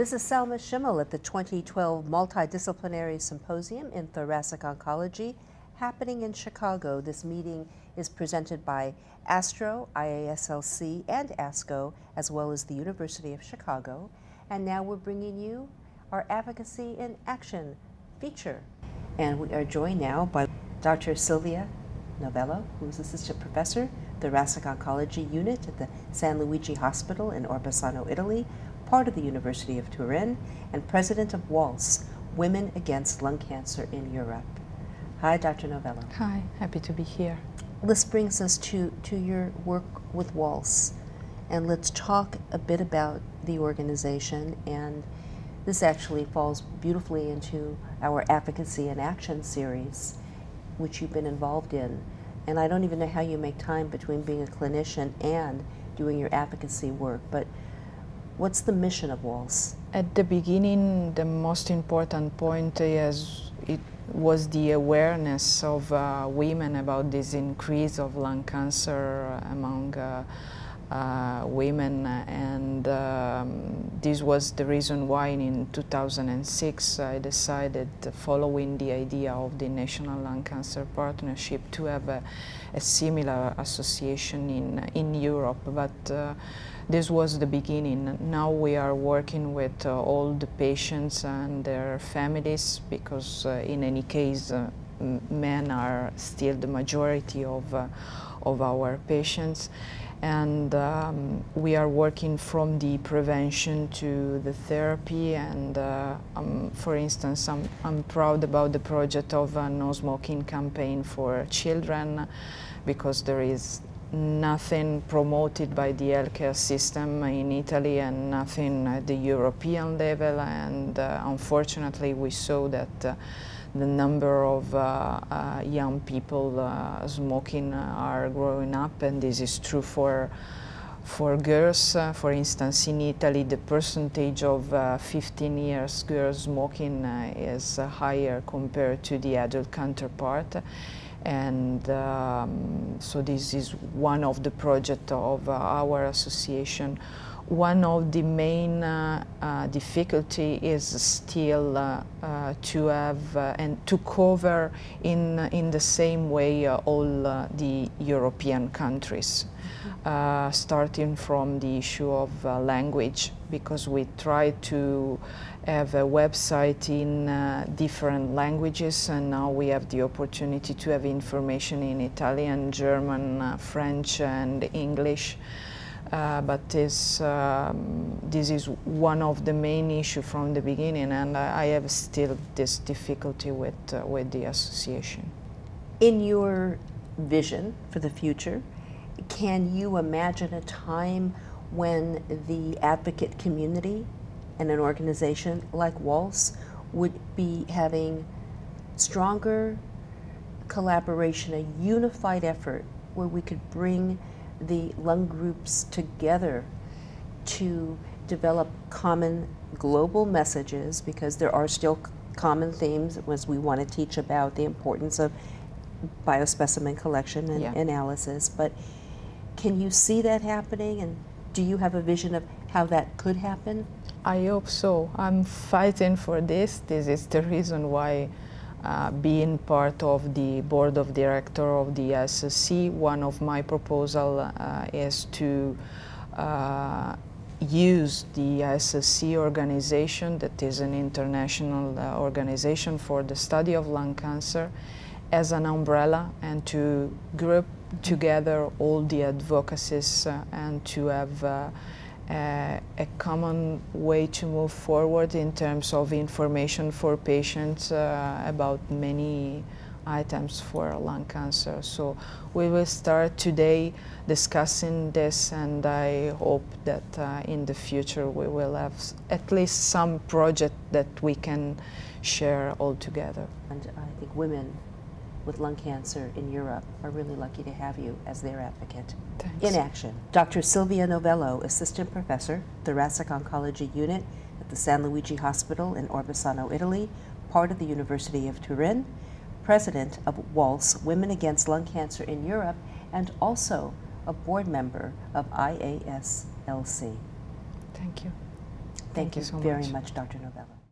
This is Selma Schimmel at the 2012 Multidisciplinary Symposium in Thoracic Oncology happening in Chicago. This meeting is presented by ASTRO, IASLC, and ASCO, as well as the University of Chicago. And now we're bringing you our Advocacy in Action feature. And we are joined now by Dr. Silvia Novello, who is Assistant Professor, Thoracic Oncology Unit at the San Luigi Hospital in Orbisano, Italy, part of the University of Turin, and President of WALCE, Women Against Lung Cancer in Europe. Hi, Dr. Novello. Hi, happy to be here. This brings us to your work with WALCE, and let's talk a bit about the organization. And this actually falls beautifully into our Advocacy in Action series, which you've been involved in. And I don't even know how you make time between being a clinician and doing your advocacy work, but what's the mission of WALCE? At the beginning, the most important point is it was the awareness of women about this increase of lung cancer among women, and this was the reason why in 2006 I decided, following the idea of the National Lung Cancer Partnership, to have a similar association in Europe. But this was the beginning. Now we are working with all the patients and their families, because in any case men are still the majority of our patients. And we are working from the prevention to the therapy. And for instance, I'm proud about the project of a no smoking campaign for children, because there is nothing promoted by the healthcare system in Italy and nothing at the European level. And unfortunately, we saw that the number of young people smoking are growing up, and this is true for girls. For instance, in Italy, the percentage of 15 years girls smoking is higher compared to the adult counterpart. And so this is one of the projects of our association. One of the main difficulty is still to have and to cover in the same way all the European countries, starting from the issue of language, because we try to have a website in different languages, and now we have the opportunity to have information in Italian, German, French, and English. But this is one of the main issues from the beginning, and I have still this difficulty with the association. In your vision for the future, can you imagine a time when the advocate community and an organization like WALCE would be having stronger collaboration, a unified effort where we could bring the lung groups together to develop common global messages, because there are still common themes as we want to teach about the importance of biospecimen collection and analysis. But can you see that happening, and do you have a vision of how that could happen? I hope so. I'm fighting for this. This is the reason why being part of the board of directors of the SSC, one of my proposals is to use the SSC organization, that is an international organization for the study of lung cancer, as an umbrella, and to group together all the advocacies and to have a common way to move forward in terms of information for patients about many items for lung cancer. So we will start today discussing this, and I hope that in the future we will have at least some project that we can share all together. And I think women with lung cancer in Europe are really lucky to have you as their advocate. Thanks. In action. Dr. Silvia Novello, Assistant Professor, Thoracic Oncology Unit at the San Luigi Hospital in Orbisano, Italy, part of the University of Turin, President of WALCE, Women Against Lung Cancer in Europe, and also a board member of IASLC. Thank you. Thank you so very much, Dr. Novello.